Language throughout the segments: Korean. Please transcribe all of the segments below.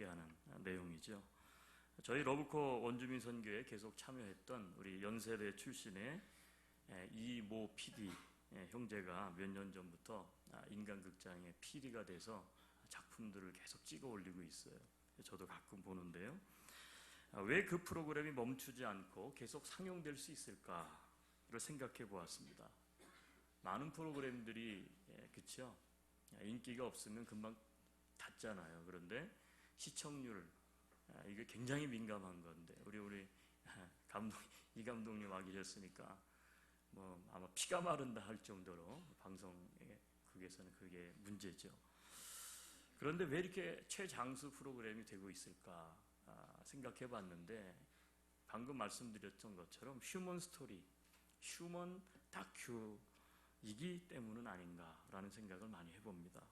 소개하는 내용이죠. 저희 러브코 원주민 선교에 계속 참여했던 우리 연세대 출신의 이모 PD 형제가 몇 년 전부터 인간극장의 PD가 돼서 작품들을 계속 찍어 올리고 있어요. 저도 가끔 보는데요. 왜 그 프로그램이 멈추지 않고 계속 상영될 수 있을까를 생각해 보았습니다. 많은 프로그램들이 그쵸? 인기가 없으면 금방 닫잖아요. 그런데 시청률 이게 굉장히 민감한 건데 우리 이 감독님 와 계셨으니까 뭐 아마 피가 마른다 할 정도로 방송국에서는 그게 문제죠. 그런데 왜 이렇게 최장수 프로그램이 되고 있을까 생각해 봤는데 방금 말씀드렸던 것처럼 휴먼 스토리, 휴먼 다큐이기 때문은 아닌가라는 생각을 많이 해봅니다.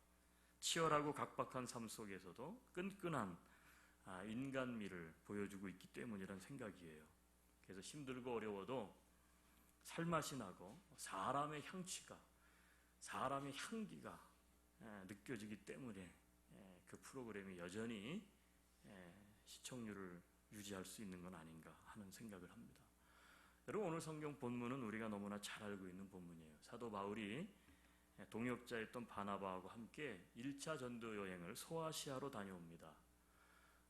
치열하고 각박한 삶 속에서도 끈끈한 인간미를 보여주고 있기 때문이라는 생각이에요. 그래서 힘들고 어려워도 살맛이 나고 사람의 향취가, 사람의 향기가 느껴지기 때문에 그 프로그램이 여전히 시청률을 유지할 수 있는 건 아닌가 하는 생각을 합니다. 여러분, 오늘 성경 본문은 우리가 너무나 잘 알고 있는 본문이에요. 사도 바울이 동역자였던 바나바하고 함께 1차 전도 여행을 소아시아로 다녀옵니다.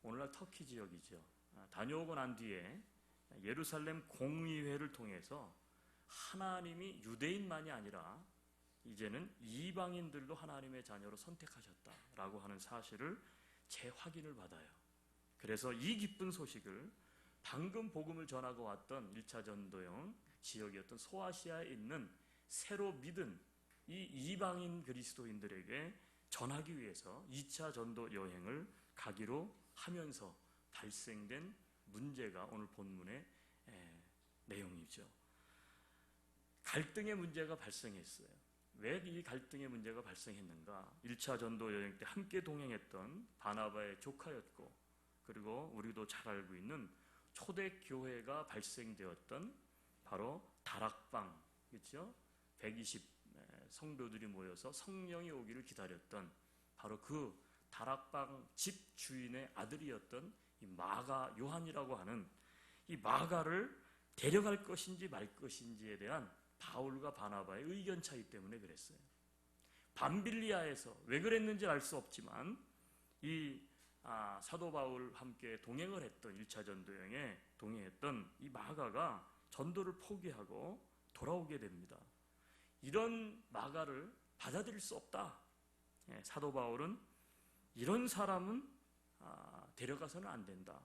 오늘날 터키 지역이죠. 다녀오고 난 뒤에 예루살렘 공의회를 통해서 하나님이 유대인만이 아니라 이제는 이방인들도 하나님의 자녀로 선택하셨다라고 하는 사실을 재확인을 받아요. 그래서 이 기쁜 소식을 방금 복음을 전하고 왔던 1차 전도형 지역이었던 소아시아에 있는 새로 믿은 이 이방인 그리스도인들에게 전하기 위해서 2차 전도 여행을 가기로 하면서 발생된 문제가 오늘 본문의 내용이죠. 갈등의 문제가 발생했어요. 왜 이 갈등의 문제가 발생했는가? 1차 전도 여행 때 함께 동행했던 바나바의 조카였고, 그리고 우리도 잘 알고 있는 초대교회가 발생되었던 바로 다락방, 그렇죠? 120 성도들이 모여서 성령이 오기를 기다렸던 바로 그 다락방 집 주인의 아들이었던 이 마가 요한이라고 하는 이 마가를 데려갈 것인지 말 것인지에 대한 바울과 바나바의 의견 차이 때문에 그랬어요. 밤빌리아에서 왜 그랬는지 알 수 없지만 이 사도 바울 함께 동행을 했던 1차 전도여행에 동행했던 이 마가가 전도를 포기하고 돌아오게 됩니다. 이런 마가를 받아들일 수 없다. 사도 바울은 이런 사람은 데려가서는 안 된다.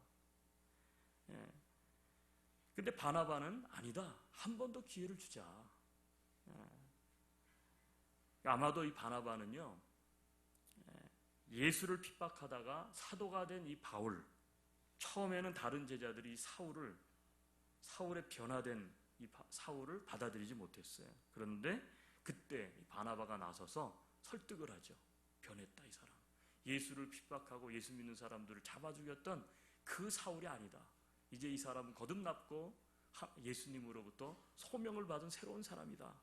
근데 바나바는 아니다. 한 번 더 기회를 주자. 아마도 이 바나바는요, 예수를 핍박하다가 사도가 된 이 바울, 처음에는 다른 제자들이 사울의 변화된 이 사울을 받아들이지 못했어요. 그런데 그때 바나바가 나서서 설득을 하죠. 변했다, 이 사람. 예수를 핍박하고 예수 믿는 사람들을 잡아 죽였던 그 사울이 아니다. 이제 이 사람은 거듭났고 예수님으로부터 소명을 받은 새로운 사람이다.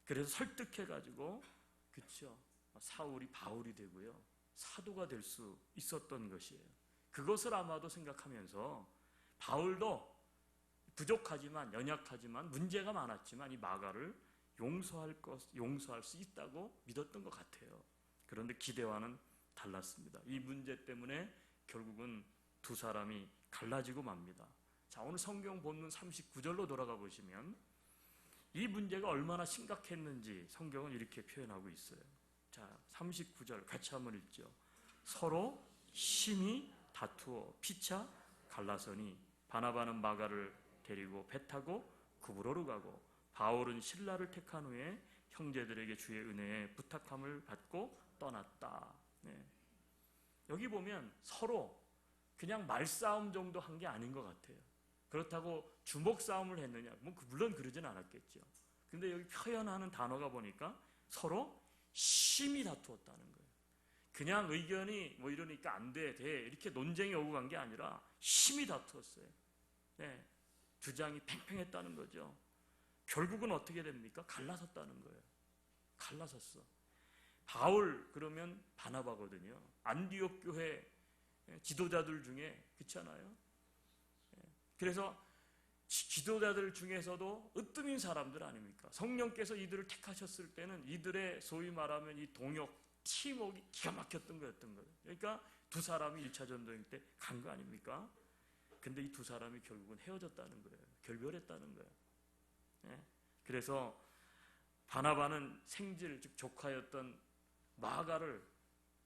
그래서 설득해가지고, 그쵸, 사울이 바울이 되고요, 사도가 될 수 있었던 것이에요. 그것을 아마도 생각하면서 바울도 부족하지만, 연약하지만, 문제가 많았지만 이 마가를 용서할 수 있다고 믿었던 것 같아요. 그런데 기대와는 달랐습니다. 이 문제 때문에 결국은 두 사람이 갈라지고 맙니다. 자, 오늘 성경 본문 39절로 돌아가 보시면 이 문제가 얼마나 심각했는지 성경은 이렇게 표현하고 있어요. 자, 39절 같이 한번 읽죠. 서로 심히 다투어 피차 갈라서니 바나바는 마가를 데리고 배 타고 구브로로 가고 바울은 실라를 택한 후에 형제들에게 주의 은혜에 부탁함을 받고 떠났다. 여기 보면 서로 그냥 말싸움 정도 한 게 아닌 것 같아요. 그렇다고 주먹 싸움을 했느냐? 물론 그러진 않았겠죠. 근데 여기 표현하는 단어가 보니까 서로 심히 다투었다는 거예요. 그냥 의견이 이러니까 안 돼, 돼 이렇게 논쟁이 오고 간 게 아니라 심히 다투었어요. 주장이 팽팽했다는 거죠. 결국은 어떻게 됩니까? 갈라섰다는 거예요. 갈라섰어. 바울 그러면 바나바거든요. 안디옥 교회 지도자들 중에. 그렇잖아요. 그래서 지도자들 중에서도 으뜸인 사람들 아닙니까? 성령께서 이들을 택하셨을 때는 이들의 소위 말하면 이 동역, 팀워크가 기가 막혔던 거였던 거예요. 그러니까 두 사람이 1차 전도행 때 간 거 아닙니까? 근데 이 두 사람이 결국은 헤어졌다는 거예요. 결별했다는 거예요. 그래서 바나바는 생질, 즉 조카였던 마가를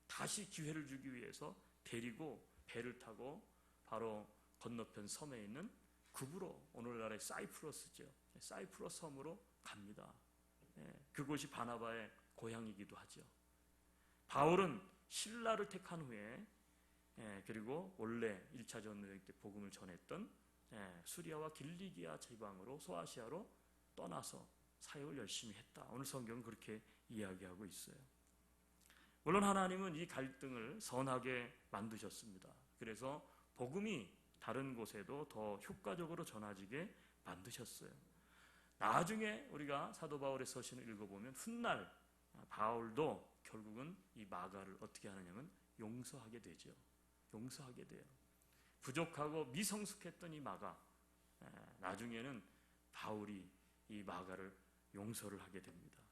다시 기회를 주기 위해서 데리고 배를 타고 바로 건너편 섬에 있는 구브로, 오늘날의 사이프러스죠. 사이프러스 섬으로 갑니다. 그곳이 바나바의 고향이기도 하죠. 바울은 신라를 택한 후에 그리고 원래 1차 전도여행 때 복음을 전했던 수리아와 길리기아 지방으로, 소아시아로 떠나서 사역을 열심히 했다. 오늘 성경은 그렇게 이야기하고 있어요. 물론 하나님은 이 갈등을 선하게 만드셨습니다. 그래서 복음이 다른 곳에도 더 효과적으로 전해지게 만드셨어요. 나중에 우리가 사도 바울의 서신을 읽어보면 훗날 바울도 결국은 이 마가를 어떻게 하느냐면 용서하게 되죠. 용서하게 돼요. 부족하고 미성숙했던 이 마가, 나중에는 바울이 이 마가를 용서를 하게 됩니다.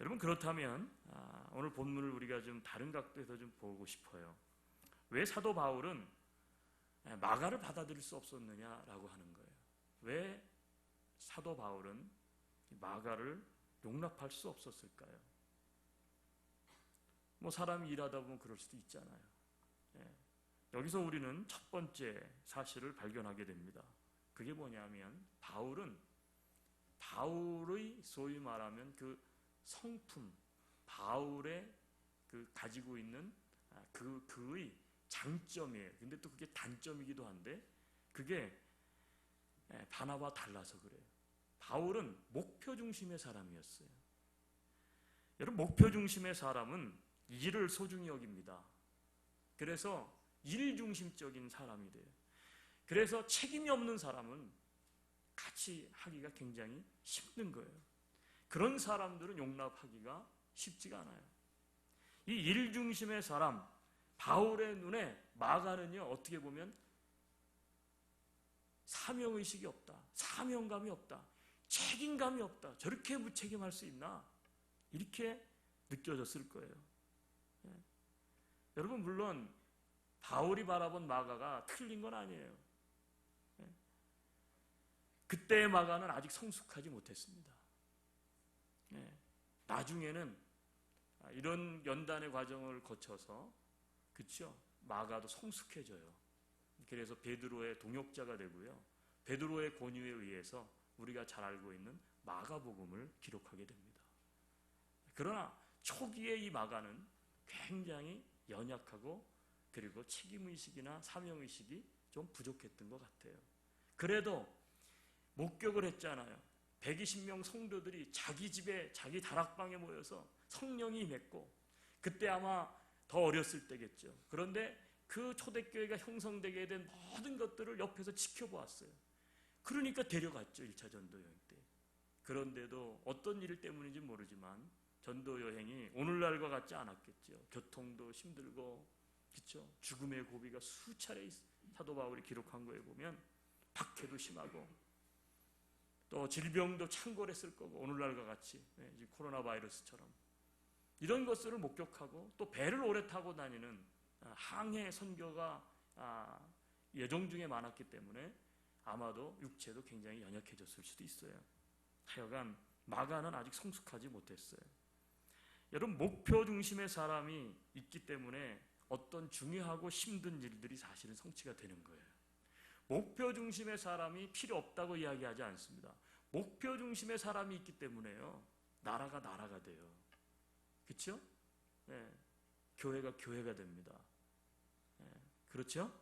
여러분, 그렇다면 오늘 본문을 우리가 좀 다른 각도에서 좀 보고 싶어요. 왜 사도 바울은 마가를 받아들일 수 없었느냐라고 하는 거예요. 왜 사도 바울은 마가를 용납할 수 없었을까요? 뭐 사람이 일하다 보면 그럴 수도 있잖아요. 여기서 우리는 첫 번째 사실을 발견하게 됩니다. 그게 뭐냐면 바울의 소위 말하면 그 성품, 바울의 그 가지고 있는 그의 장점이에요. 근데 또 그게 단점이기도 한데 그게 바나바와 달라서 그래요. 바울은 목표 중심의 사람이었어요. 여러분, 목표 중심의 사람은 일을 소중히 여깁니다. 그래서 일 중심적인 사람이 돼요. 그래서 책임이 없는 사람은 같이 하기가 굉장히 힘든 거예요. 그런 사람들은 용납하기가 쉽지가 않아요. 이 일 중심의 사람, 바울의 눈에 마가는요, 어떻게 보면 사명의식이 없다, 사명감이 없다, 책임감이 없다, 저렇게 무책임할 수 있나? 이렇게 느껴졌을 거예요. 여러분, 물론 바울이 바라본 마가가 틀린 건 아니에요. 그때의 마가는 아직 성숙하지 못했습니다. 나중에는 이런 연단의 과정을 거쳐서, 그렇죠? 마가도 성숙해져요. 그래서 베드로의 동역자가 되고요. 베드로의 권유에 의해서 우리가 잘 알고 있는 마가복음을 기록하게 됩니다. 그러나 초기에 이 마가는 굉장히 연약하고 그리고 책임의식이나 사명의식이 좀 부족했던 것 같아요. 그래도 목격을 했잖아요. 120명 성도들이 자기 집에, 자기 다락방에 모여서 성령이 임했고, 그때 아마 더 어렸을 때겠죠. 그런데 그 초대교회가 형성되게 된 모든 것들을 옆에서 지켜보았어요. 그러니까 데려갔죠, 1차 전도여행 때. 그런데도 어떤 일 때문인지 모르지만 전도여행이 오늘날과 같지 않았겠죠. 교통도 힘들고, 그렇죠? 죽음의 고비가 수차례 사도 바울이 기록한 거에 보면 박해도 심하고 또 질병도 창궐했을 거고, 오늘날과 같이 코로나 바이러스처럼 이런 것들을 목격하고 또 배를 오래 타고 다니는 항해 선교가 예정 중에 많았기 때문에 아마도 육체도 굉장히 연약해졌을 수도 있어요. 하여간 마가는 아직 성숙하지 못했어요. 여러분, 목표 중심의 사람이 있기 때문에 어떤 중요하고 힘든 일들이 사실은 성취가 되는 거예요. 목표 중심의 사람이 필요 없다고 이야기하지 않습니다. 목표 중심의 사람이 있기 때문에요, 나라가 돼요. 그렇죠? 교회가 됩니다. 그렇죠?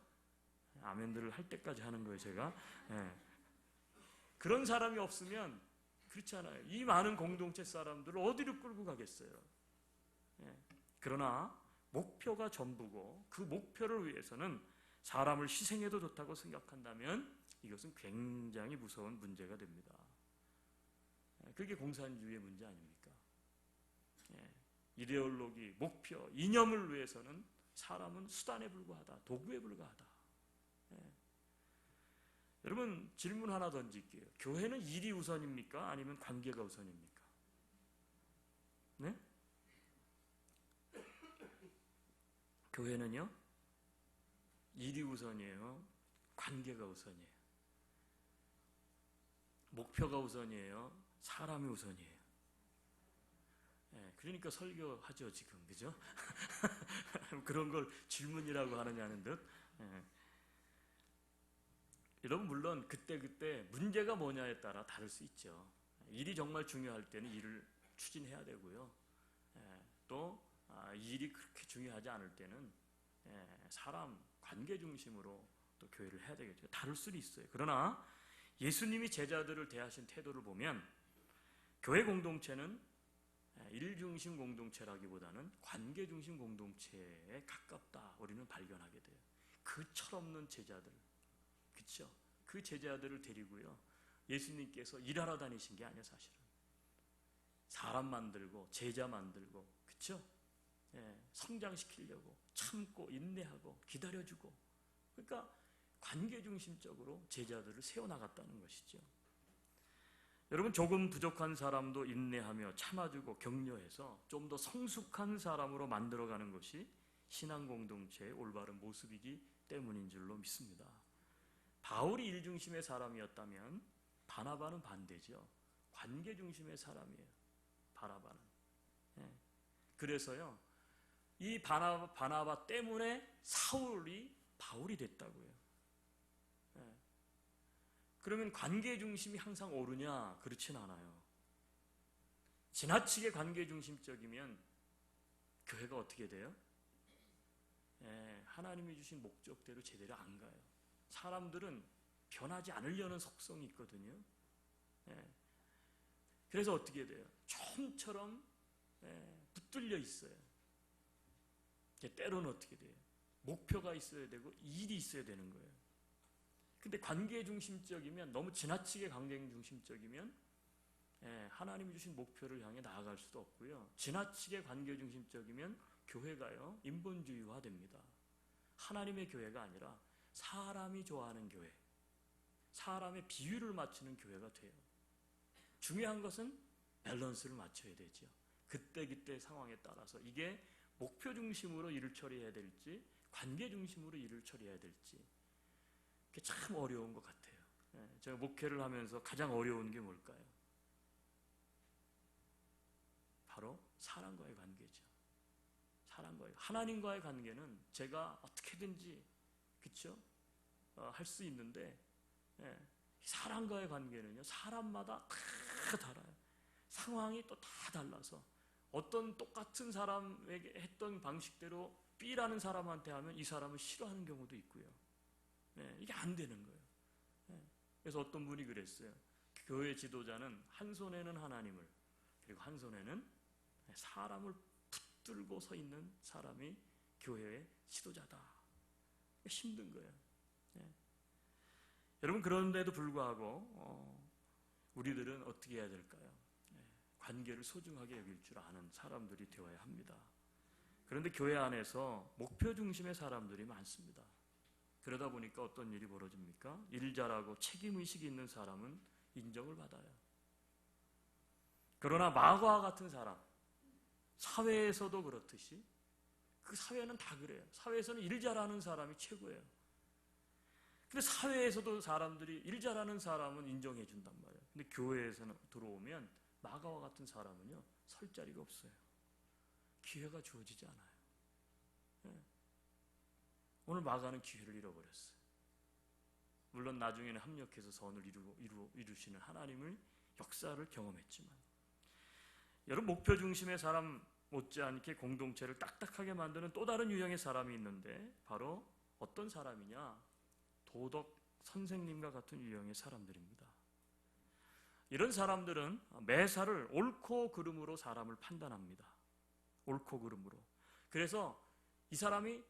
아멘들을 할 때까지 하는 거예요, 제가. 그런 사람이 없으면 그렇잖아요. 이 많은 공동체 사람들을 어디로 끌고 가겠어요? 그러나 목표가 전부고 그 목표를 위해서는 사람을 희생해도 좋다고 생각한다면 이것은 굉장히 무서운 문제가 됩니다. 그게 공산주의의 문제 아닙니까? 이데올로기, 목표, 이념을 위해서는 사람은 수단에 불과하다. 도구에 불과하다. 예. 여러분 질문 하나 던질게요. 교회는 일이 우선입니까? 아니면 관계가 우선입니까? 네? 교회는요? 일이 우선이에요? 관계가 우선이에요? 목표가 우선이에요? 사람이 우선이에요? 예, 그러니까 설교하죠 지금, 그죠? 그런 걸 질문이라고 하느냐는 듯. 예. 여러분 물론 그때 문제가 뭐냐에 따라 다를 수 있죠. 일이 정말 중요할 때는 일을 추진해야 되고요. 예, 또 일이 그렇게 중요하지 않을 때는 사람 관계 중심으로 또 교회를 해야 되겠죠. 다를 수는 있어요. 그러나 예수님이 제자들을 대하신 태도를 보면 교회 공동체는 일 중심 공동체라기보다는 관계 중심 공동체에 가깝다. 우리는 발견하게 돼요. 그 철없는 제자들, 그렇죠? 그 제자들을 데리고요. 예수님께서 일하러 다니신 게 아니에요, 사실은. 사람 만들고 제자 만들고, 그렇죠? 성장시키려고 참고 인내하고 기다려주고, 그러니까 관계 중심적으로 제자들을 세워나갔다는 것이죠. 여러분 조금 부족한 사람도 인내하며 참아주고 격려해서 좀 더 성숙한 사람으로 만들어가는 것이 신앙 공동체의 올바른 모습이기 때문인 줄로 믿습니다. 바울이 일 중심의 사람이었다면 바나바는 반대죠. 관계 중심의 사람이에요. 바나바는. 그래서요, 이 바나바 때문에 사울이 바울이 됐다고요. 그러면 관계 중심이 항상 옳으냐? 그렇진 않아요. 지나치게 관계 중심적이면 교회가 어떻게 돼요? 하나님이 주신 목적대로 제대로 안 가요. 사람들은 변하지 않으려는 속성이 있거든요. 그래서 어떻게 돼요? 처음처럼 붙들려 있어요. 때로는 어떻게 돼요? 목표가 있어야 되고 일이 있어야 되는 거예요. 근데 관계 중심적이면, 너무 지나치게 관계 중심적이면 하나님이 주신 목표를 향해 나아갈 수도 없고요. 지나치게 관계 중심적이면 교회가요, 인본주의화 됩니다. 하나님의 교회가 아니라 사람이 좋아하는 교회, 사람의 비율을 맞추는 교회가 돼요. 중요한 것은 밸런스를 맞춰야 되죠. 그때 상황에 따라서 이게 목표 중심으로 일을 처리해야 될지 관계 중심으로 일을 처리해야 될지, 그게 참 어려운 것 같아요. 제가 목회를 하면서 가장 어려운 게 뭘까요? 바로 사람과의 관계죠. 사람과의, 하나님과의 관계는 제가 어떻게든지, 그렇죠? 할 수 있는데, 사람과의 관계는요, 사람마다 다 달라요. 상황이 또 다 달라서 어떤 똑같은 사람에게 했던 방식대로 B라는 사람한테 하면 이 사람을 싫어하는 경우도 있고요. 이게 안 되는 거예요. 그래서 어떤 분이 그랬어요. 교회 지도자는 한 손에는 하나님을, 그리고 한 손에는 사람을 붙들고 서 있는 사람이 교회의 지도자다. 힘든 거예요. 여러분, 그런데도 불구하고 우리들은 어떻게 해야 될까요? 관계를 소중하게 여길 줄 아는 사람들이 되어야 합니다. 그런데 교회 안에서 목표 중심의 사람들이 많습니다. 그러다 보니까 어떤 일이 벌어집니까? 일 잘하고 책임의식이 있는 사람은 인정을 받아요. 그러나 마귀와 같은 사람, 사회에서도 그렇듯이, 그 사회는 다 그래요. 사회에서는 일 잘하는 사람이 최고예요. 근데 사회에서도 사람들이 일 잘하는 사람은 인정해 준단 말이에요. 근데 교회에서는 들어오면 마귀와 같은 사람은요, 설 자리가 없어요. 기회가 주어지지 않아요. 오늘 마가는 기회를 잃어버렸어요. 물론 나중에는 합력해서 선을 이루시는 하나님의 역사를 경험했지만, 여러분, 목표 중심의 사람 못지않게 공동체를 딱딱하게 만드는 또 다른 유형의 사람이 있는데, 바로 어떤 사람이냐? 도덕 선생님과 같은 유형의 사람들입니다. 이런 사람들은 매사를 옳고 그름으로 사람을 판단합니다. 옳고 그름으로. 그래서 이 사람이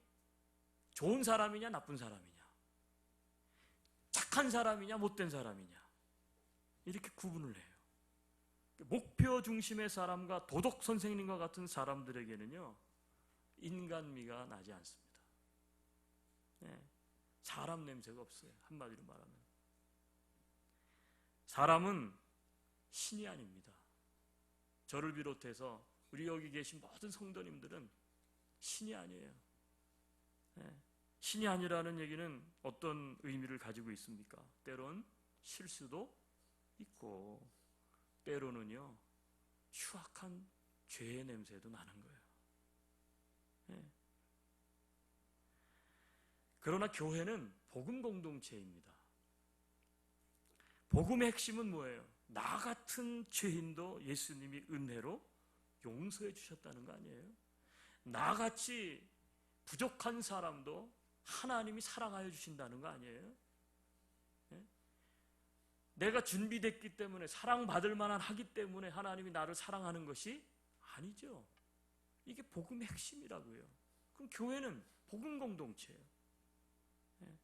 좋은 사람이냐 나쁜 사람이냐, 착한 사람이냐 못된 사람이냐, 이렇게 구분을 해요. 목표 중심의 사람과 도덕 선생님과 같은 사람들에게는요, 인간미가 나지 않습니다. 예, 사람 냄새가 없어요. 한마디로 말하면 사람은 신이 아닙니다. 저를 비롯해서 우리 여기 계신 모든 성도님들은 신이 아니에요. 예, 신이 아니라는 얘기는 어떤 의미를 가지고 있습니까? 때론 실수도 있고 때로는요 추악한 죄의 냄새도 나는 거예요. 예. 그러나 교회는 복음 공동체입니다. 복음의 핵심은 뭐예요? 나 같은 죄인도 예수님이 은혜로 용서해 주셨다는 거 아니에요? 나같이 부족한 사람도 하나님이 사랑하여 주신다는 거 아니에요? 예? 내가 준비됐기 때문에 사랑받을 만한 하기 때문에 하나님이 나를 사랑하는 것이 아니죠. 이게 복음의 핵심이라고요. 그럼 교회는 복음 공동체예요. 예.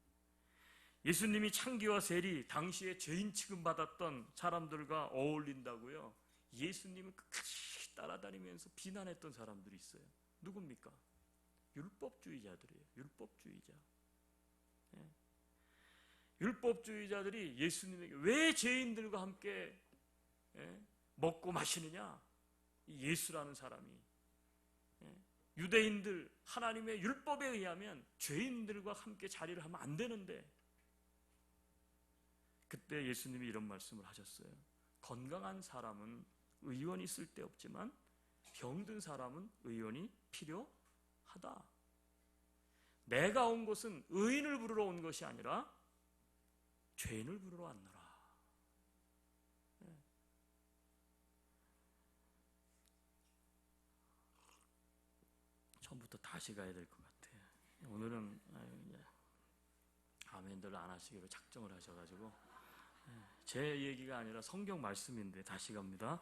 예수님이 창기와 세리 당시에 죄인 취급받았던 사람들과 어울린다고요. 예수님을 끝까지 따라다니면서 비난했던 사람들이 있어요. 누굽니까? 율법주의자들이에요. 율법주의자. 예. 율법주의자들이 예수님에게 왜 죄인들과 함께 먹고 마시느냐? 예수라는 사람이 유대인들 하나님의 율법에 의하면 죄인들과 함께 자리를 하면 안 되는데 그때 예수님이 이런 말씀을 하셨어요. 건강한 사람은 의원이 쓸데없지만 병든 사람은 의원이 필요하다. 내가 온 것은 의인을 부르러 온 것이 아니라 죄인을 부르러 왔노라. 처음부터 다시 가야 될 것 같아요. 오늘은 아멘들 안 하시기로 작정을 하셔가지고 제 얘기가 아니라 성경 말씀인데 다시 갑니다.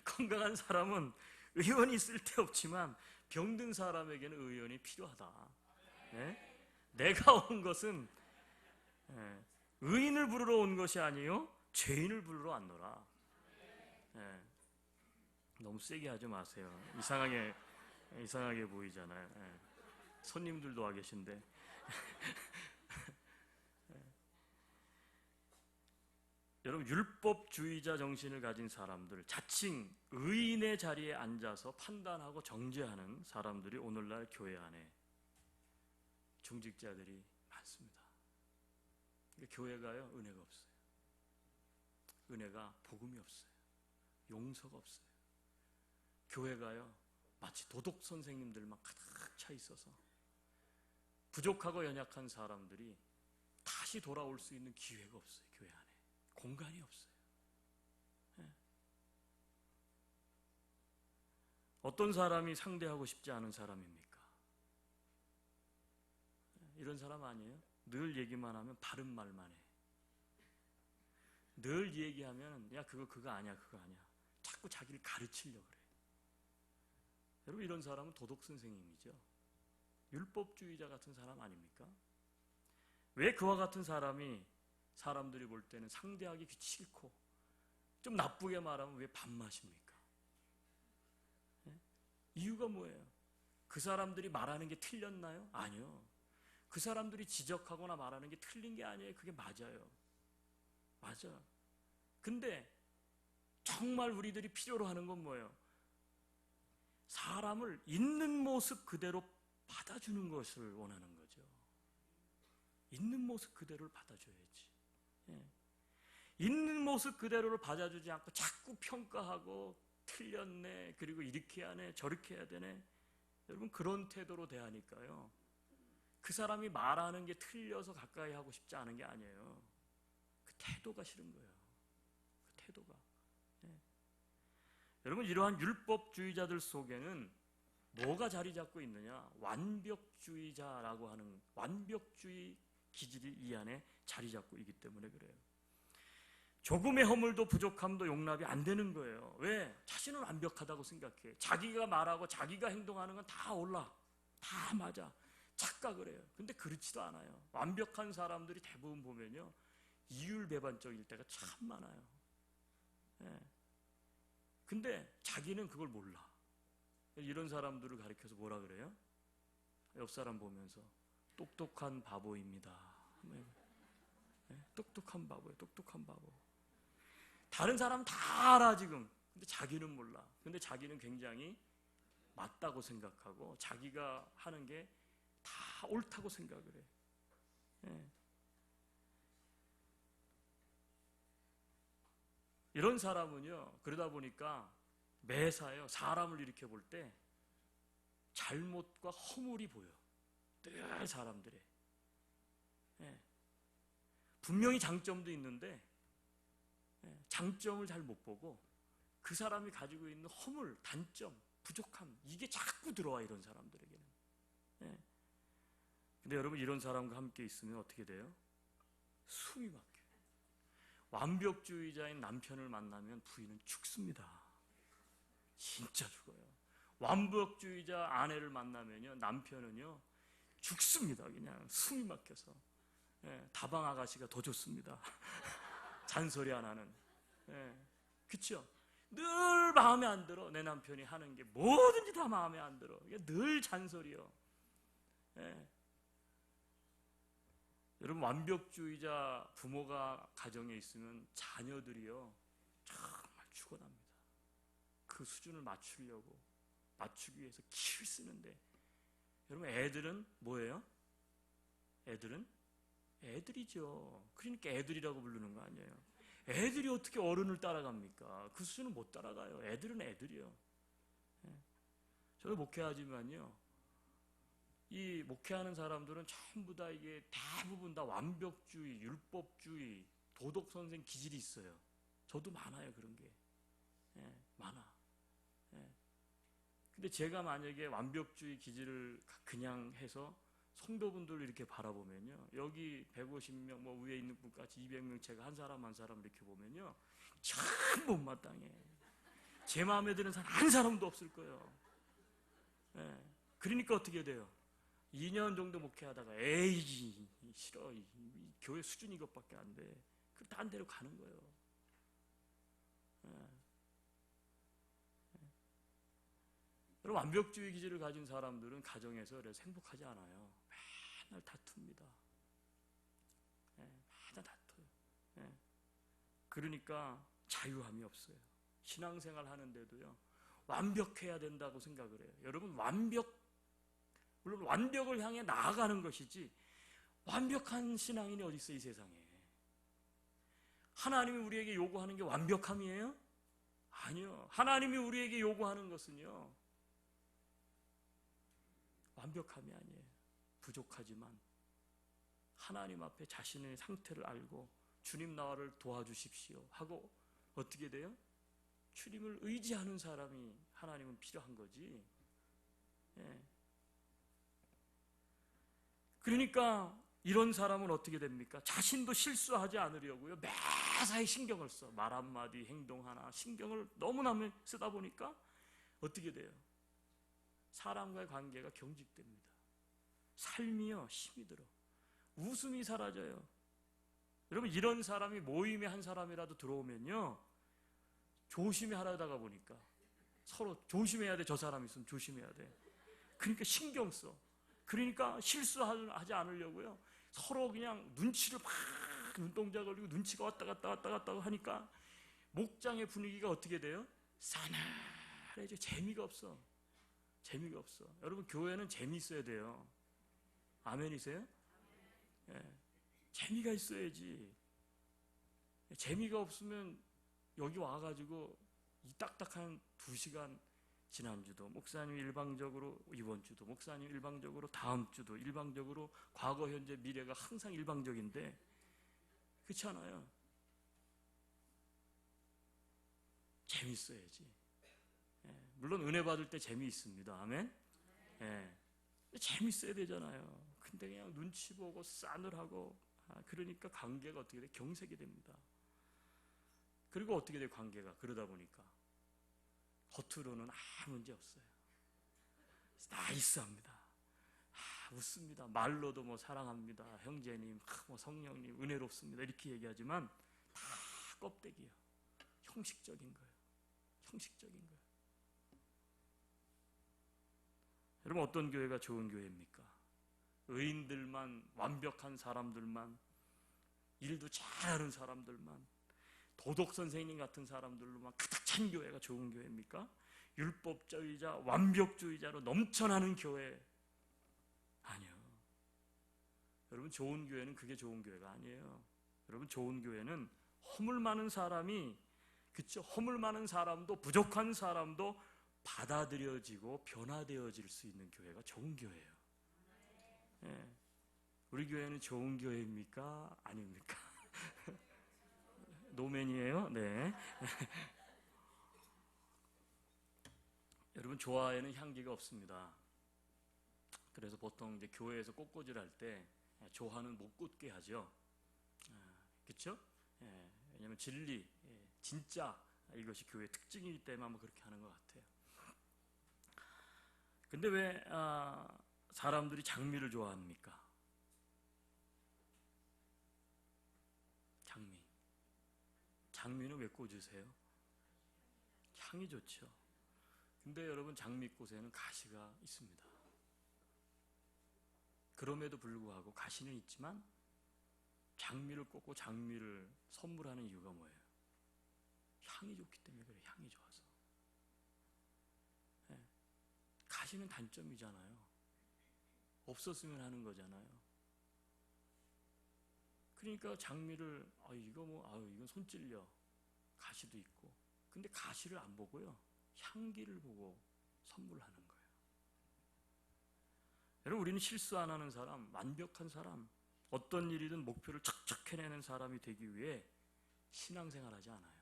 건강한 사람은 의원이 쓸데없지만 병든 사람에게는 의원이 필요하다. 네? 내가 온 것은 의인을 부르러 온 것이 아니요 죄인을 부르러 왔노라. 네. 너무 세게 하지 마세요. 이상하게 보이잖아요. 네. 손님들도 와 계신데. 여러분 율법주의자 정신을 가진 사람들, 자칭 의인의 자리에 앉아서 판단하고 정죄하는 사람들이 오늘날 교회 안에 중직자들이 많습니다. 교회가요 은혜가 없어요. 은혜가 복음이 없어요. 용서가 없어요. 교회가요 마치 도덕 선생님들만 가득 차 있어서 부족하고 연약한 사람들이 다시 돌아올 수 있는 기회가 없어요. 교회 안에 공간이 없어요. 네. 어떤 사람이 상대하고 싶지 않은 사람입니까? 이런 사람 아니에요? 늘 얘기만 하면 바른 말만 해. 늘 얘기하면 야 그거 아니야 그거 아니야. 자꾸 자기를 가르치려고 그래. 여러분 이런 사람은 도덕 선생님이죠. 율법주의자 같은 사람 아닙니까? 왜 그와 같은 사람이 사람들이 볼 때는 상대하기 싫고 좀 나쁘게 말하면 왜 밥맛입니까? 이유가 뭐예요? 그 사람들이 말하는 게 틀렸나요? 아니요. 그 사람들이 지적하거나 말하는 게 틀린 게 아니에요. 그게 맞아요. 맞아. 근데 정말 우리들이 필요로 하는 건 뭐예요? 사람을 있는 모습 그대로 받아주는 것을 원하는 거죠. 있는 모습 그대로를 받아줘야지. 예. 있는 모습 그대로를 받아주지 않고 자꾸 평가하고 틀렸네, 그리고 이렇게 하네, 저렇게 해야 되네. 여러분 그런 태도로 대하니까요. 그 사람이 말하는 게 틀려서 가까이 하고 싶지 않은 게 아니에요. 그 태도가 싫은 거예요. 그 태도가. 예. 여러분 이러한 율법주의자들 속에는 뭐가 자리 잡고 있느냐? 완벽주의자라고 하는 완벽주의 기질이 이 안에 자리 잡고 있기 때문에 그래요. 조금의 허물도 부족함도 용납이 안 되는 거예요. 왜? 자신은 완벽하다고 생각해. 자기가 말하고 자기가 행동하는 건 다 올라. 다 맞아. 착각을 해요. 근데 그렇지도 않아요. 완벽한 사람들이 대부분 보면요. 이율배반적일 때가 참 많아요. 예. 근데 자기는 그걸 몰라. 이런 사람들을 가리켜서 뭐라 그래요? 옆 사람 보면서 똑똑한 바보입니다. 똑똑한 바보예요. 똑똑한 바보. 다른 사람 다 알아 지금. 근데 자기는 몰라. 근데 자기는 굉장히 맞다고 생각하고 자기가 하는 게 다 옳다고 생각을 해. 이런 사람은요, 그러다 보니까 매사요, 사람을 일으켜 볼 때 잘못과 허물이 보여. 늘 사람들의. 분명히 장점도 있는데 장점을 잘 못 보고 그 사람이 가지고 있는 허물, 단점, 부족함, 이게 자꾸 들어와, 이런 사람들에게는. 근데 여러분, 이런 사람과 함께 있으면 어떻게 돼요? 숨이 막혀요. 완벽주의자인 남편을 만나면 부인은 죽습니다. 진짜 죽어요. 완벽주의자 아내를 만나면요, 남편은요 죽습니다. 그냥 숨이 막혀서. 다방 아가씨가 더 좋습니다. 잔소리 안 하는. 그쵸? 늘 마음에 안 들어. 내 남편이 하는 게 뭐든지 다 마음에 안 들어. 늘 잔소리요. 여러분, 완벽주의자 부모가 가정에 있으면 자녀들이요 정말 죽어납니다. 그 수준을 맞추기 위해서 기를 쓰는데, 여러분, 애들은 뭐예요? 애들은 애들이죠. 그러니까 애들이라고 부르는 거 아니에요. 애들이 어떻게 어른을 따라갑니까? 그 수준은 못 따라가요. 애들은 애들이요. 저도 목회하지만요, 이 목회하는 사람들은 전부 다 이게 대부분 다 완벽주의, 율법주의, 도덕선생 기질이 있어요. 저도 많아요, 그런 게. 많아. 근데 제가 만약에 완벽주의 기질을 그냥 해서 성도분들 이렇게 바라보면요, 여기 150명, 뭐 위에 있는 분까지 200명, 제가 한 사람 한 사람 이렇게 보면요, 참 못마땅해. 제 마음에 드는 사람 한 사람도 없을 거예요. 그러니까 어떻게 돼요? 2년 정도 목회하다가 에이 싫어, 이 교회 수준이 이것밖에 안 돼. 그 딴 데로 가는 거예요. 여러분, 완벽주의 기질을 가진 사람들은 가정에서 그래서 행복하지 않아요. 맨날 다툽니다. 맨날 다퉈요. 그러니까 자유함이 없어요. 신앙생활 하는데도요, 완벽해야 된다고 생각을 해요. 여러분, 물론 완벽을 향해 나아가는 것이지 완벽한 신앙인이 어디 있어요, 이 세상에. 하나님이 우리에게 요구하는 게 완벽함이에요? 아니요. 하나님이 우리에게 요구하는 것은요, 완벽함이 아니에요. 부족하지만 하나님 앞에 자신의 상태를 알고 주님 나를 도와주십시오 하고 어떻게 돼요? 주님을 의지하는 사람이 하나님은 필요한 거지. 그러니까 이런 사람은 어떻게 됩니까? 자신도 실수하지 않으려고요, 매사에 신경을 써. 말 한마디, 행동 하나 신경을 너무나 쓰다 보니까 어떻게 돼요? 사람과의 관계가 경직됩니다. 삶이요, 힘이 들어. 웃음이 사라져요. 여러분, 이런 사람이 모임에 한 사람이라도 들어오면요, 조심히 하려다가 보니까 서로 조심해야 돼. 저 사람 있으면 조심해야 돼. 그러니까 신경 써. 그러니까 실수하지 않으려고요, 서로 그냥 눈치를 막 눈동자 걸리고 눈치가 왔다 갔다 하니까 목장의 분위기가 어떻게 돼요? 싸늘해져. 재미가 없어. 여러분, 교회는 재미있어야 돼요. 아멘이세요? 재미가 있어야지. 재미가 없으면 여기 와가지고 이 딱딱한 2시간, 지난주도 목사님 일방적으로, 이번 주도 목사님 일방적으로, 다음 주도 일방적으로, 과거, 현재, 미래가 항상 일방적인데, 그렇지 않아요? 재밌어야지. 물론 은혜 받을 때 재미있습니다. 아멘? 재밌어야 되잖아요. 근데 그냥 눈치 보고 싸늘하고, 그러니까 관계가 어떻게 돼? 경색이 됩니다. 그리고 어떻게 돼, 관계가? 그러다 보니까 겉으로는 아무 문제 없어요. 나이스합니다. 웃습니다. 말로도 뭐 사랑합니다, 형제님, 뭐 성령님, 은혜롭습니다, 이렇게 얘기하지만 다 껍데기예요. 형식적인 거예요. 여러분, 어떤 교회가 좋은 교회입니까? 의인들만, 완벽한 사람들만, 일도 잘하는 사람들만, 도덕 선생님 같은 사람들로만 가득 찬 교회가 좋은 교회입니까? 율법주의자, 완벽주의자로 넘쳐나는 교회 아니요. 여러분, 좋은 교회는 그게 좋은 교회가 아니에요. 여러분, 좋은 교회는 허물 많은 사람이, 그쵸? 허물 많은 사람도, 부족한 사람도 받아들여지고 변화되어질 수 있는 교회가 좋은 교회예요. 예. 우리 교회는 좋은 교회입니까? 아닙니까? 노맨이에요? 네. 여러분, 조화에는 향기가 없습니다. 그래서 보통 이제 교회에서 꽃꽂이를 할 때 조화는 못 꽂게 하죠. 그렇죠? 왜냐하면 진리, 진짜 이것이 교회의 특징이기 때문에 아마 그렇게 하는 것 같아요. 근데 왜 사람들이 장미를 좋아합니까? 장미는 왜 꽂으세요? 향이 좋죠. 근데 여러분, 장미꽃에는 가시가 있습니다. 그럼에도 불구하고 가시는 있지만 장미를 꽂고 장미를 선물하는 이유가 뭐예요? 향이 좋기 때문에 그래요. 향이 좋아서. 네. 가시는 단점이잖아요. 없었으면 하는 거잖아요. 그러니까 장미를 이건 손 찔려. 가시도 있고. 근데 가시를 안 보고요. 향기를 보고 선물하는 거예요. 여러분, 우리는 실수 안 하는 사람, 완벽한 사람, 어떤 일이든 목표를 척척 해내는 사람이 되기 위해 신앙생활하지 않아요.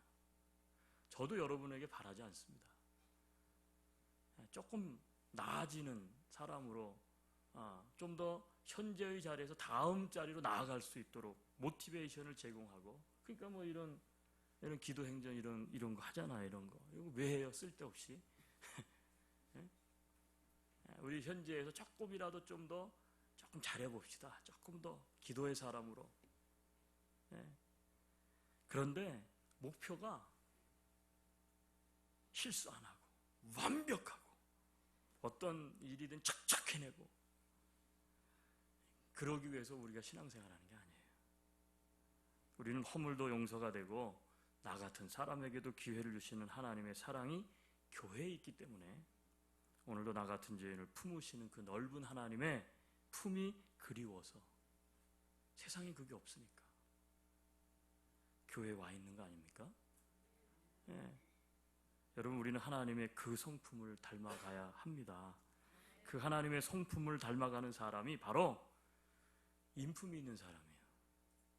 저도 여러분에게 바라지 않습니다. 조금 나아지는 사람으로 좀 더 현재의 자리에서 다음 자리로 나아갈 수 있도록 모티베이션을 제공하고, 그러니까 뭐 이런 기도 행전 이런 거 하잖아요. 이런 거 왜 해요? 쓸데없이. 우리 현재에서 조금이라도 조금 잘해봅시다. 조금 더 기도의 사람으로. 그런데 목표가 실수 안 하고 완벽하고 어떤 일이든 척척 해내고, 그러기 위해서 우리가 신앙생활하는 게 아니에요. 우리는 허물도 용서가 되고 나 같은 사람에게도 기회를 주시는 하나님의 사랑이 교회에 있기 때문에 오늘도 나 같은 죄인을 품으시는 그 넓은 하나님의 품이 그리워서, 세상에 그게 없으니까 교회에 와 있는 거 아닙니까? 여러분, 우리는 하나님의 그 성품을 닮아가야 합니다. 그 하나님의 성품을 닮아가는 사람이 바로 인품이 있는 사람이에요.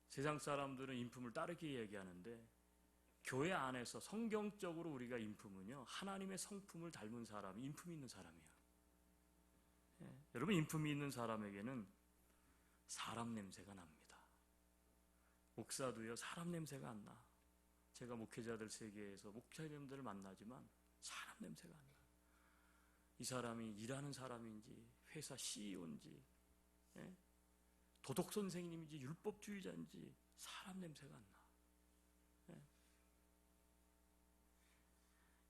세상 사람들은 인품을 다르게 얘기하는데, 교회 안에서 성경적으로 우리가 인품은요, 하나님의 성품을 닮은 사람이 인품이 있는 사람이에요. 여러분, 인품이 있는 사람에게는 사람 냄새가 납니다. 목사도요, 사람 냄새가 안 나. 제가 목회자들 세계에서 목사님들을 만나지만 사람 냄새가 안 나. 이 사람이 일하는 사람인지, 회사 CEO인지, 도덕 선생님인지, 율법주의자인지 사람 냄새가 안 나.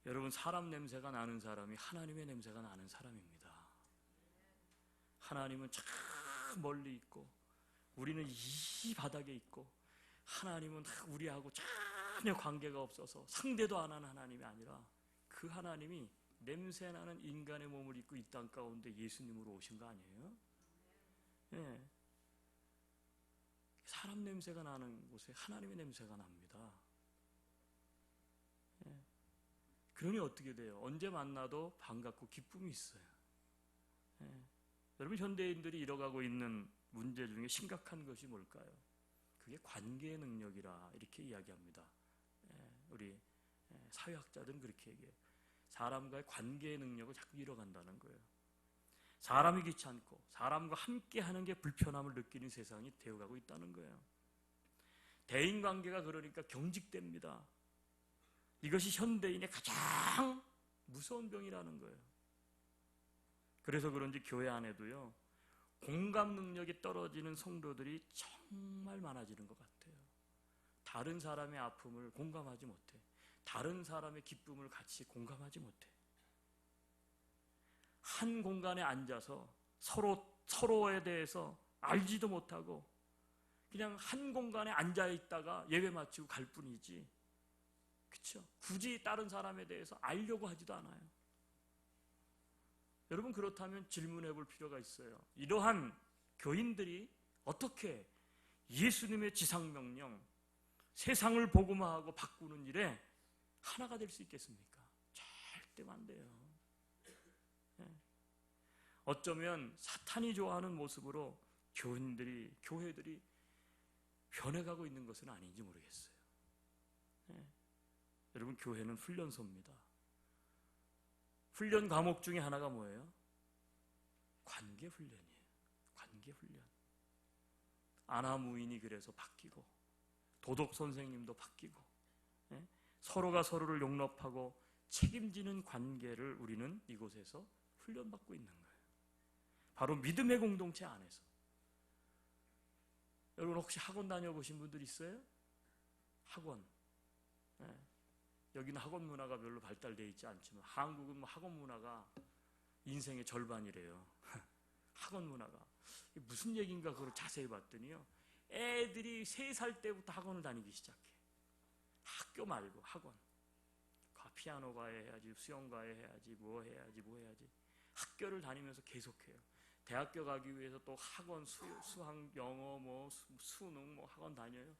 여러분, 사람 냄새가 나는 사람이 하나님의 냄새가 나는 사람입니다. 하나님은 저 멀리 있고 우리는 이 바닥에 있고, 하나님은 우리하고 전혀 관계가 없어서 상대도 안 하는 하나님이 아니라, 그 하나님이 냄새나는 인간의 몸을 입고 이 땅 가운데 예수님으로 오신 거 아니에요? 사람 냄새가 나는 곳에 하나님의 냄새가 납니다. 그러니 어떻게 돼요? 언제 만나도 반갑고 기쁨이 있어요. 여러분, 현대인들이 잃어가고 있는 문제 중에 심각한 것이 뭘까요? 그게 관계의 능력이라 이렇게 이야기합니다. 우리 사회학자들은 그렇게 얘기해요. 사람과의 관계의 능력을 자꾸 잃어간다는 거예요. 사람이 귀찮고 사람과 함께하는 게 불편함을 느끼는 세상이 되어가고 있다는 거예요. 대인관계가 그러니까 경직됩니다. 이것이 현대인의 가장 무서운 병이라는 거예요. 그래서 그런지 교회 안에도요, 공감 능력이 떨어지는 성도들이 정말 많아지는 것 같아요. 다른 사람의 아픔을 공감하지 못해. 다른 사람의 기쁨을 같이 공감하지 못해. 한 공간에 앉아서 서로에 대해서 알지도 못하고 그냥 한 공간에 앉아 있다가 예배 마치고 갈 뿐이지, 그렇죠? 굳이 다른 사람에 대해서 알려고 하지도 않아요. 여러분, 그렇다면 질문해 볼 필요가 있어요. 이러한 교인들이 어떻게 예수님의 지상명령, 세상을 복음화하고 바꾸는 일에 하나가 될 수 있겠습니까? 절대 안 돼요. 어쩌면 사탄이 좋아하는 모습으로 교회들이 변해가고 있는 것은 아닌지 모르겠어요. 여러분, 교회는 훈련소입니다. 훈련 과목 중에 하나가 뭐예요? 관계 훈련이에요. 관계 훈련. 아나무인이 그래서 바뀌고, 도덕 선생님도 바뀌고, 서로가 서로를 용납하고 책임지는 관계를 우리는 이곳에서 훈련받고 있는 거예요. 바로 믿음의 공동체 안에서. 여러분, 혹시 학원 다녀보신 분들 있어요? 학원. 여기는 학원 문화가 별로 발달되어 있지 않지만 한국은 학원 문화가 인생의 절반이래요. 학원 문화가. 이게 무슨 얘기인가 그걸 자세히 봤더니요, 애들이 3살 때부터 학원을 다니기 시작해. 학교 말고 학원. 피아노 과외 해야지, 수영 과외 해야지, 뭐 해야지. 학교를 다니면서 계속해요. 대학교 가기 위해서 또 학원, 수학, 영어, 수능 학원 다녀요.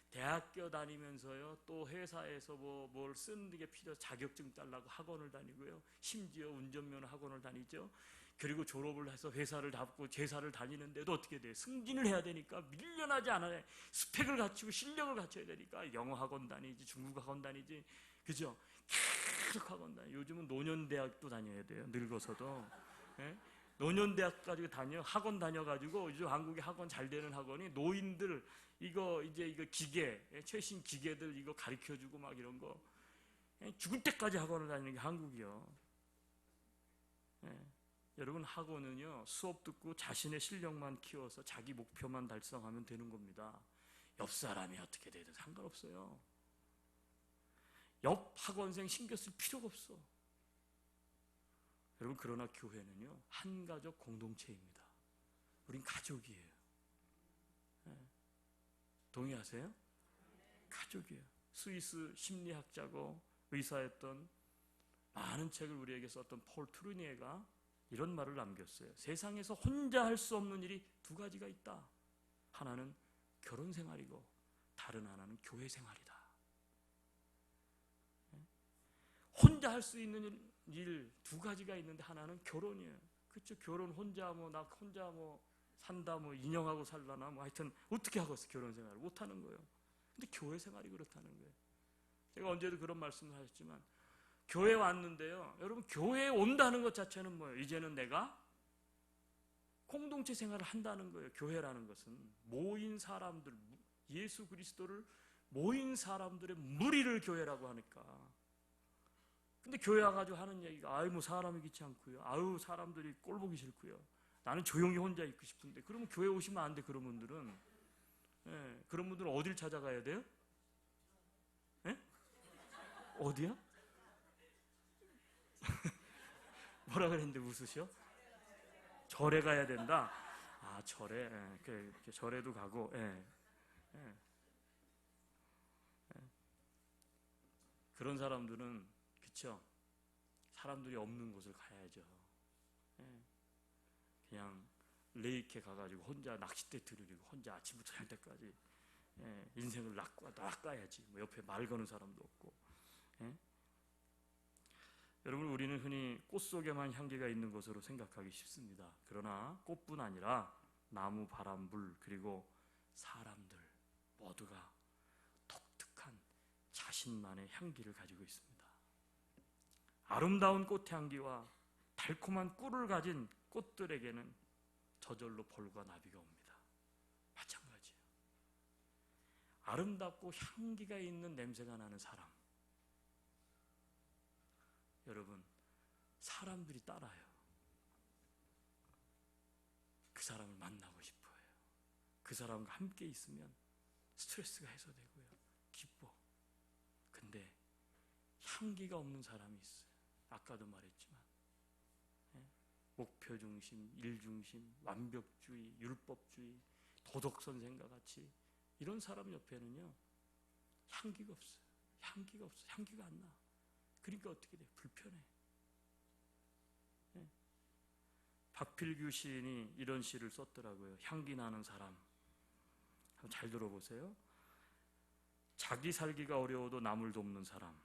대학교 다니면서요, 또 회사에서 뭘 쓰는 게 필요해서 자격증 따려고 학원을 다니고요. 심지어 운전면허 학원을 다니죠. 그리고 졸업을 해서 회사를 잡고 제사를 다니는데도 어떻게 돼요? 승진을 해야 되니까 밀려나지 않아요. 스펙을 갖추고 실력을 갖춰야 되니까 영어 학원 다니지, 중국 학원 다니지, 그죠? 계속 학원 다니. 요즘은 노년대학도 다녀야 돼요. 늙어서도. 노년대학까지 학원 다녀가지고 요즘 한국에 학원 잘 되는 학원이 노인들 이거 기계, 최신 기계들 이거 가르쳐주고 막 이런 거 죽을 때까지 학원을 다니는 게 한국이요. 여러분, 학원은요, 수업 듣고 자신의 실력만 키워서 자기 목표만 달성하면 되는 겁니다. 옆 사람이 어떻게 되든 상관없어요. 옆 학원생 신경 쓸 필요가 없어. 여러분, 그러나 교회는요, 한 가족 공동체입니다. 우린 가족이에요. 동의하세요? 가족이에요. 스위스 심리학자고 의사였던, 많은 책을 우리에게 썼던 폴 트루니에가 이런 말을 남겼어요. 세상에서 혼자 할 수 없는 일이 2가지가 있다. 하나는 결혼 생활이고 다른 하나는 교회 생활이다. 혼자 할 수 있는 일 2가지가 있는데 하나는 결혼이에요. 그렇죠? 결혼 혼자 나 혼자 산다, 인형하고 살라나, 하여튼 어떻게 하겠어? 결혼 생활을 못 하는 거예요. 근데 교회 생활이 그렇다는 거예요. 제가 언제도 그런 말씀을 하셨지만, 교회 왔는데요, 여러분, 교회에 온다는 것 자체는 뭐예요? 이제는 내가 공동체 생활을 한다는 거예요. 교회라는 것은 모인 사람들, 예수 그리스도를 모인 사람들의 무리를 교회라고 하니까. 근데 교회 와가지고 하는 얘기가, 사람이 귀찮고요, 사람들이 꼴보기 싫고요, 나는 조용히 혼자 있고 싶은데, 그러면 교회 오시면 안 돼. 그런 분들은. 그런 분들은 어딜 찾아가야 돼요? 어디야? 뭐라 그랬는데 웃으셔? 절에 가야 된다. 절에. 절에도 가고. 그런 사람들은, 그쵸? 사람들이 없는 곳을 가야죠. 그냥 레이케 가가지고 혼자 낚싯대 들이고 혼자 아침부터 잘 때까지 인생을 낚아야지. 옆에 말 거는 사람도 없고. 여러분, 우리는 흔히 꽃 속에만 향기가 있는 것으로 생각하기 쉽습니다. 그러나 꽃뿐 아니라 나무, 바람, 물, 그리고 사람들 모두가 독특한 자신만의 향기를 가지고 있습니다. 아름다운 꽃향기와 달콤한 꿀을 가진 꽃들에게는 저절로 벌과 나비가 옵니다. 마찬가지예요. 아름답고 향기가 있는 냄새가 나는 사람, 여러분, 사람들이 따라요. 그 사람을 만나고 싶어요. 그 사람과 함께 있으면 스트레스가 해소되고요, 기뻐. 근데 향기가 없는 사람이 있어요. 아까도 말했지만, 목표 중심, 일 중심, 완벽주의, 율법주의, 도덕선 생각 같이 이런 사람 옆에는요 향기가 없어요. 향기가 없어. 향기가 안 나. 그러니까 어떻게 돼? 불편해. 네. 박필규 시인이 이런 시를 썼더라고요. 향기 나는 사람. 한번 잘 들어보세요. 자기 살기가 어려워도 남을 돕는 사람,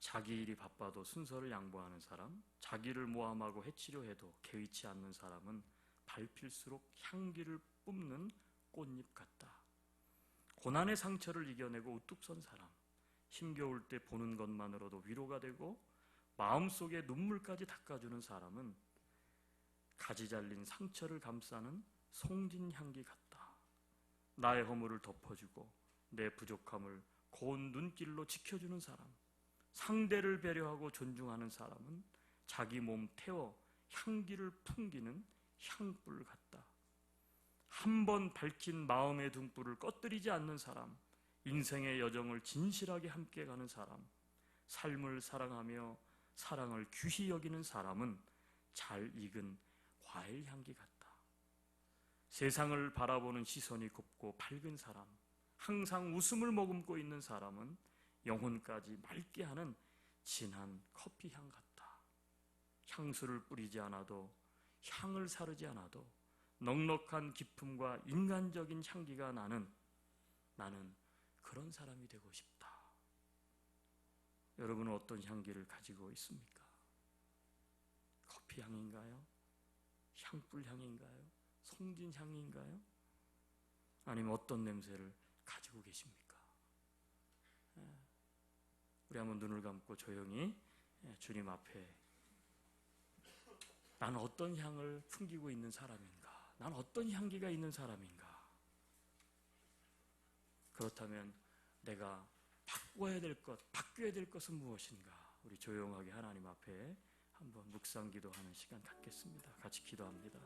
자기 일이 바빠도 순서를 양보하는 사람, 자기를 모함하고 해치려 해도 개의치 않는 사람은 밟힐수록 향기를 뿜는 꽃잎 같다. 고난의 상처를 이겨내고 우뚝 선 사람, 힘겨울 때 보는 것만으로도 위로가 되고 마음속에 눈물까지 닦아주는 사람은 가지 잘린 상처를 감싸는 송진 향기 같다. 나의 허물을 덮어주고 내 부족함을 고운 눈길로 지켜주는 사람, 상대를 배려하고 존중하는 사람은 자기 몸 태워 향기를 풍기는 향불 같다. 한 번 밝힌 마음의 등불을 꺼뜨리지 않는 사람, 인생의 여정을 진실하게 함께 가는 사람, 삶을 사랑하며 사랑을 귀히 여기는 사람은 잘 익은 과일 향기 같다. 세상을 바라보는 시선이 곱고 밝은 사람, 항상 웃음을 머금고 있는 사람은 영혼까지 맑게 하는 진한 커피향 같다. 향수를 뿌리지 않아도, 향을 사르지 않아도 넉넉한 기품과 인간적인 향기가 나는 나는 그런 사람이 되고 싶다. 여러분은 어떤 향기를 가지고 있습니까? 커피향인가요? 향불향인가요? 송진향인가요? 아니면 어떤 냄새를 가지고 계십니까? 우리 한번 눈을 감고 조용히 주님 앞에 나는 어떤 향을 풍기고 있는 사람인가? 나는 어떤 향기가 있는 사람인가? 그렇다면 내가 바꿔야 될 것, 바뀌어야 될 것은 무엇인가? 우리 조용하게 하나님 앞에 한번 묵상 기도하는 시간 갖겠습니다. 같이 기도합니다.